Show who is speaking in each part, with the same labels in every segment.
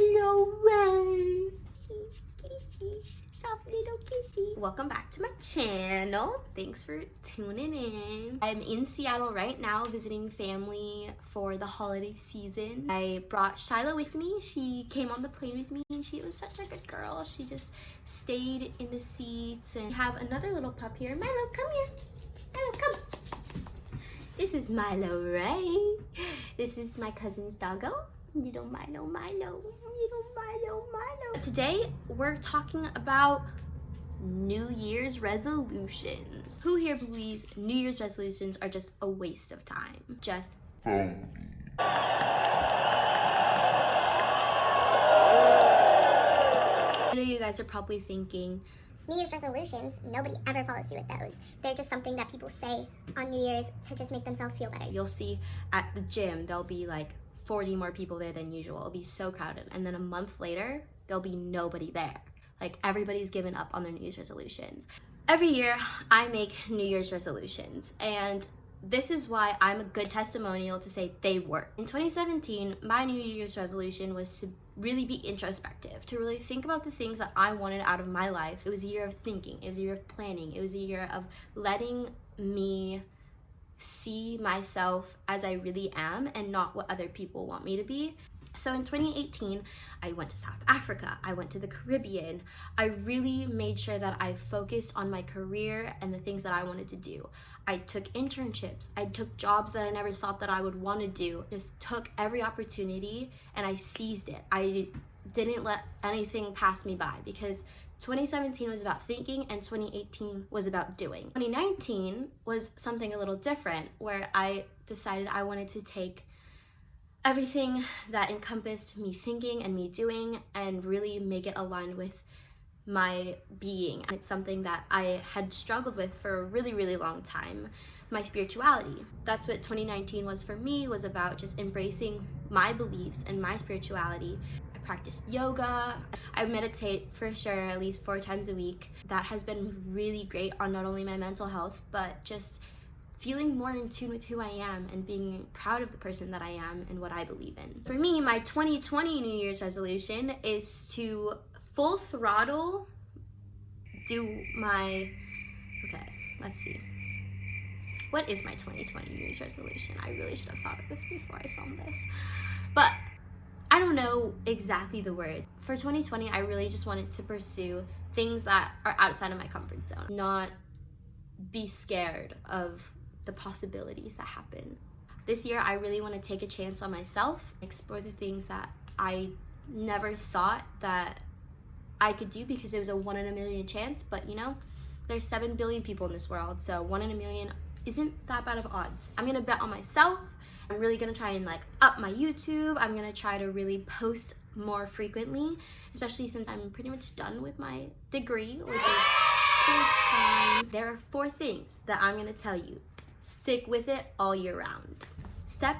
Speaker 1: Hello, Ray. Soft little kissy. Welcome back to my channel. Thanks for tuning in. I'm in Seattle right now visiting family for the holiday season. I brought Shiloh with me. She came on the plane with me and she was such a good girl. She just stayed in the seats. And we have another little pup here. Milo, come here. Milo, come. This is Milo Ray. This is my cousin's doggo. Little Milo, Milo, little Milo, Milo. Today we're talking about New Year's resolutions. Who here believes New Year's resolutions are just a waste of time? Just phony. I know you guys are probably thinking,
Speaker 2: New Year's resolutions, nobody ever follows through with those. They're just something that people say on New Year's to just make themselves feel better.
Speaker 1: You'll see at the gym, there'll be like 40 more people there than usual. It'll be so crowded. And then a month later, there'll be nobody there. Like everybody's given up on their New Year's resolutions. Every year, I make New Year's resolutions. And this is why I'm a good testimonial to say they work. In 2017, my New Year's resolution was to really be introspective, to really think about the things that I wanted out of my life. It was a year of thinking. It was a year of planning. It was a year of letting me see myself as I really am and not what other people want me to be. So in 2018, I went to South Africa, I went to the Caribbean. I really made sure that I focused on my career and the things that I wanted to do. I took internships, I took jobs that I never thought that I would want to do. Just took every opportunity and I seized it. I didn't let anything pass me by because 2017 was about thinking and 2018 was about doing. 2019 was something a little different where I decided I wanted to take everything that encompassed me thinking and me doing and really make it aligned with my being. And it's something that I had struggled with for a really, really long time, my spirituality. That's what 2019 was for me, was about just embracing my beliefs and my spirituality. I practice yoga. I meditate for sure at least 4 times a week. That has been really great on not only my mental health, but just feeling more in tune with who I am and being proud of the person that I am and what I believe in. For me, my 2020 New Year's resolution is to full throttle do my, okay, let's see. What is my 2020 New Year's resolution? I really should have thought of this before I filmed this. But I don't know exactly the words. For 2020, I really just wanted to pursue things that are outside of my comfort zone, not be scared of the possibilities that happen. This year, I really want to take a chance on myself, explore the things that I never thought that I could do because it was a 1 in a million chance, but you know, there's 7 billion people in this world, so 1 in a million isn't that bad of odds. I'm gonna bet on myself. I'm really gonna try and like up my YouTube. I'm gonna try to really post more frequently, especially since I'm pretty much done with my degree, which is full time. There are 4 things that I'm gonna tell you. Stick with it all year round. Step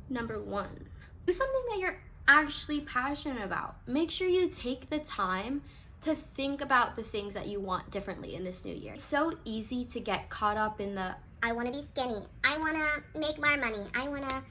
Speaker 1: number 1, do something that you're actually passionate about. Make sure you take the time to think about the things that you want differently in this new year. It's so easy to get caught up in the
Speaker 2: I want to be skinny. I want to make more money. I want to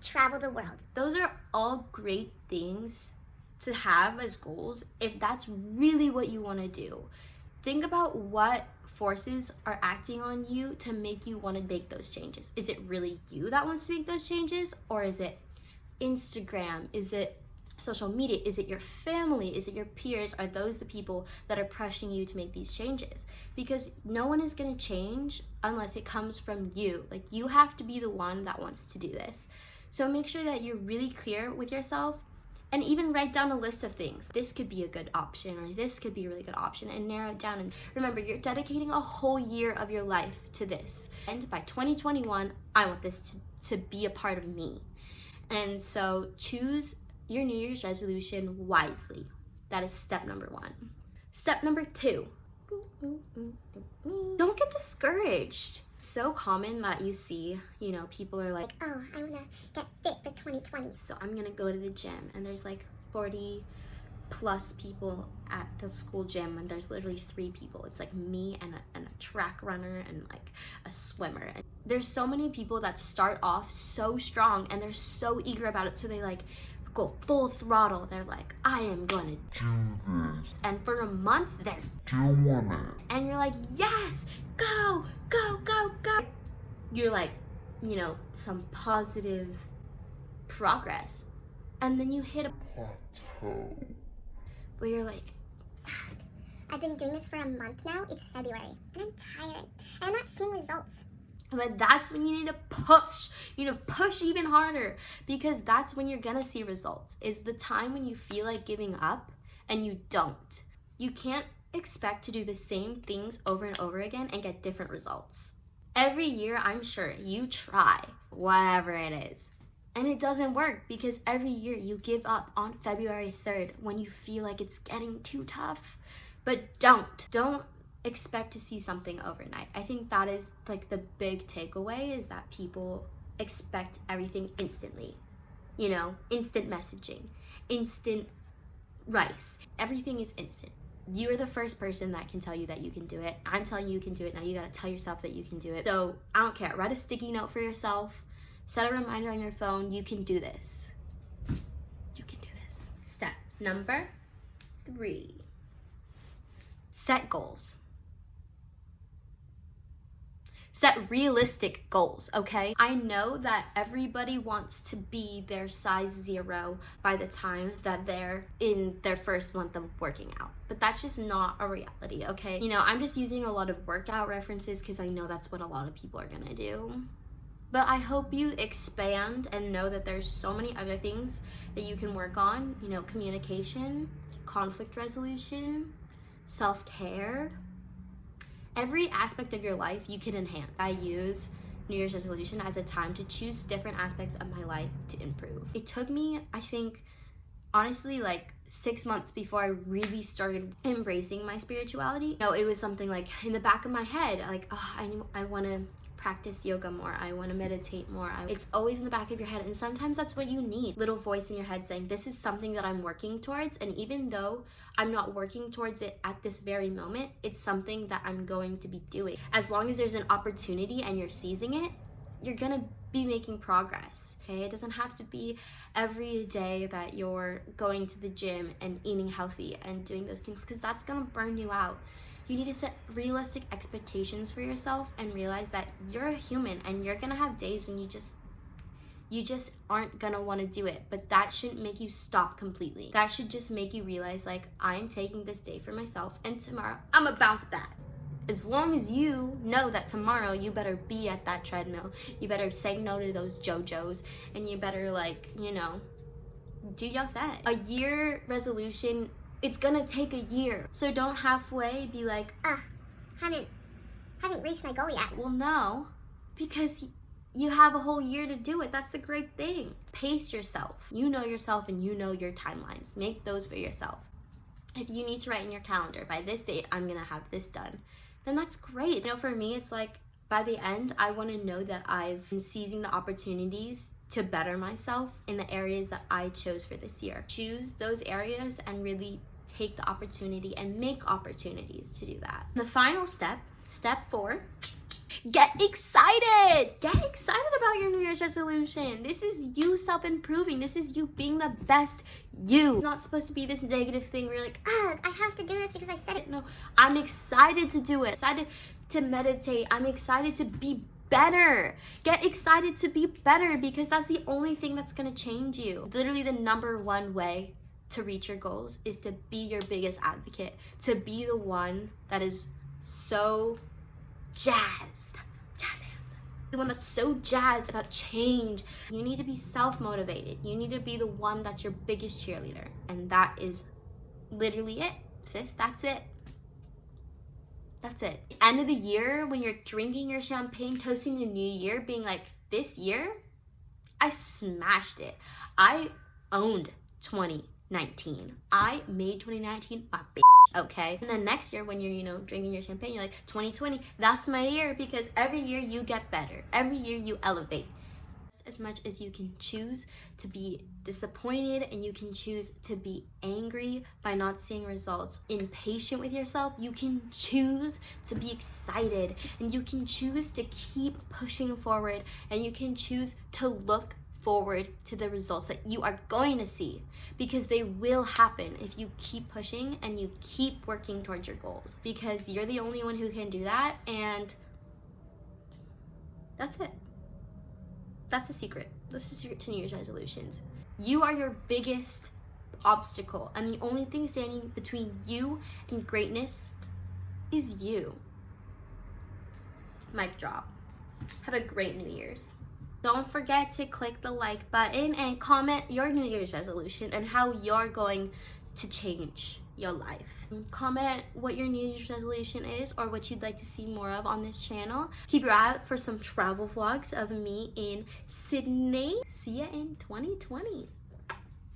Speaker 2: travel the world.
Speaker 1: Those are all great things to have as goals if that's really what you want to do. Think about what forces are acting on you to make you want to make those changes. Is it really you that wants to make those changes, or is it Instagram? Is it social media? Is it your family? Is it your peers? Are those the people that are pressuring you to make these changes? Because no one is going to change unless it comes from you. Like, you have to be the one that wants to do this. So make sure that you're really clear with yourself and even write down a list of things. This could be a good option, or this could be a really good option, and narrow it down. And remember, you're dedicating a whole year of your life to this. And by 2021, I want this to be a part of me. And so choose your New Year's resolution wisely. That is step number 1. Step number 2, don't get discouraged. It's so common that you see, you know, people are like,
Speaker 2: oh, I want to get fit for 2020.
Speaker 1: So I'm gonna go to the gym, and there's like 40 plus people at the school gym, and there's literally 3 people. It's like me and a track runner and like a swimmer. And there's so many people that start off so strong and they're so eager about it, so they like go full throttle. They're like, I am gonna do this. And for a month, they're doing it. And you're like, yes, go, go, go, go. You're like, you know, some positive progress. And then you hit a plateau where you're like,
Speaker 2: I've been doing this for a month now. It's February, and I'm tired, and I'm not seeing results.
Speaker 1: but that's when you need to push. You need to push even harder, because that's when you're gonna see results. Is the time when you feel like giving up and you don't. You can't expect to do the same things over and over again and get different results. Every year, I'm sure you try whatever it is, and it doesn't work, because every year you give up on February 3rd when you feel like it's getting too tough. But don't expect to see something overnight. I think that is like the big takeaway, is that people expect everything instantly. You know, instant messaging, instant rice. Everything is instant. You are the first person that can tell you that you can do it. I'm telling you you can do it. Now you gotta tell yourself that you can do it. So I don't care. Write a sticky note for yourself. Set a reminder on your phone. You can do this. You can do this. Step number 3. Set goals. Set realistic goals, okay? I know that everybody wants to be their size 0 by the time that they're in their first month of working out, but that's just not a reality, okay? You know, I'm just using a lot of workout references because I know that's what a lot of people are gonna do. But I hope you expand and know that there's so many other things that you can work on, you know, communication, conflict resolution, self-care. Every aspect of your life you can enhance. I use New Year's resolution as a time to choose different aspects of my life to improve. It took me, I think, honestly, like 6 months before I really started embracing my spirituality. You know, it was something like in the back of my head, like, oh, I want to practice yoga more, I want to meditate more. It's always in the back of your head, and sometimes that's what you need. Little voice in your head saying, this is something that I'm working towards, and even though I'm not working towards it at this very moment, it's something that I'm going to be doing. As long as there's an opportunity and you're seizing it, you're gonna be making progress, okay? It doesn't have to be every day that you're going to the gym and eating healthy and doing those things, because that's gonna burn you out. You need to set realistic expectations for yourself and realize that you're a human and you're gonna have days when you just aren't gonna want to do it, but that shouldn't make you stop completely. That should just make you realize, like, I'm taking this day for myself, and tomorrow I'm gonna bounce back. As long as you know that tomorrow you better be at that treadmill, you better say no to those JoJo's, and you better, like, you know, do your thing. A year resolution, it's gonna take a year, so don't halfway be like,
Speaker 2: haven't reached my goal yet.
Speaker 1: Well, no, because you have a whole year to do it. That's the great thing. Pace yourself. You know yourself and you know your timelines. Make those for yourself. If you need to write in your calendar, by this date, I'm gonna have this done, then that's great. You know, for me, it's like, by the end, I wanna know that I've been seizing the opportunities to better myself in the areas that I chose for this year. Choose those areas and really take the opportunity and make opportunities to do that. The final step, step 4, get excited! Get excited about your New Year's resolution. This is you self-improving. This is you being the best you. It's not supposed to be this negative thing where you're like,
Speaker 2: I have to do this because I said it.
Speaker 1: No, I'm excited to do it. Excited to meditate. I'm excited to be better. Get excited to be better, because that's the only thing that's gonna change you. Literally the number 1 way to reach your goals is to be your biggest advocate, to be the one that is so jazzed, the one that's so jazzed about change. You need to be self-motivated. You need to be the one that's your biggest cheerleader, and that is literally it, sis. That's it. That's it. End of the year, when you're drinking your champagne, toasting the new year, being like, this year, I smashed it. I owned 2019. I made 2019 my bitch, okay? And then next year, when you're, you know, drinking your champagne, you're like, 2020, that's my year, because every year you get better. Every year you elevate. As much as you can choose to be disappointed and you can choose to be angry by not seeing results, impatient with yourself, you can choose to be excited, and you can choose to keep pushing forward, and you can choose to look forward to the results that you are going to see, because they will happen if you keep pushing and you keep working towards your goals, because you're the only one who can do that. And that's it. That's the secret. That's the secret to New Year's resolutions. You are your biggest obstacle, and the only thing standing between you and greatness is you. Mic drop. Have a great New Year's. Don't forget to click the like button and comment your New Year's resolution and how you're going to change your life. Comment what your New Year's resolution is or what you'd like to see more of on this channel. Keep your eye out for some travel vlogs of me in Sydney. See ya in 2020.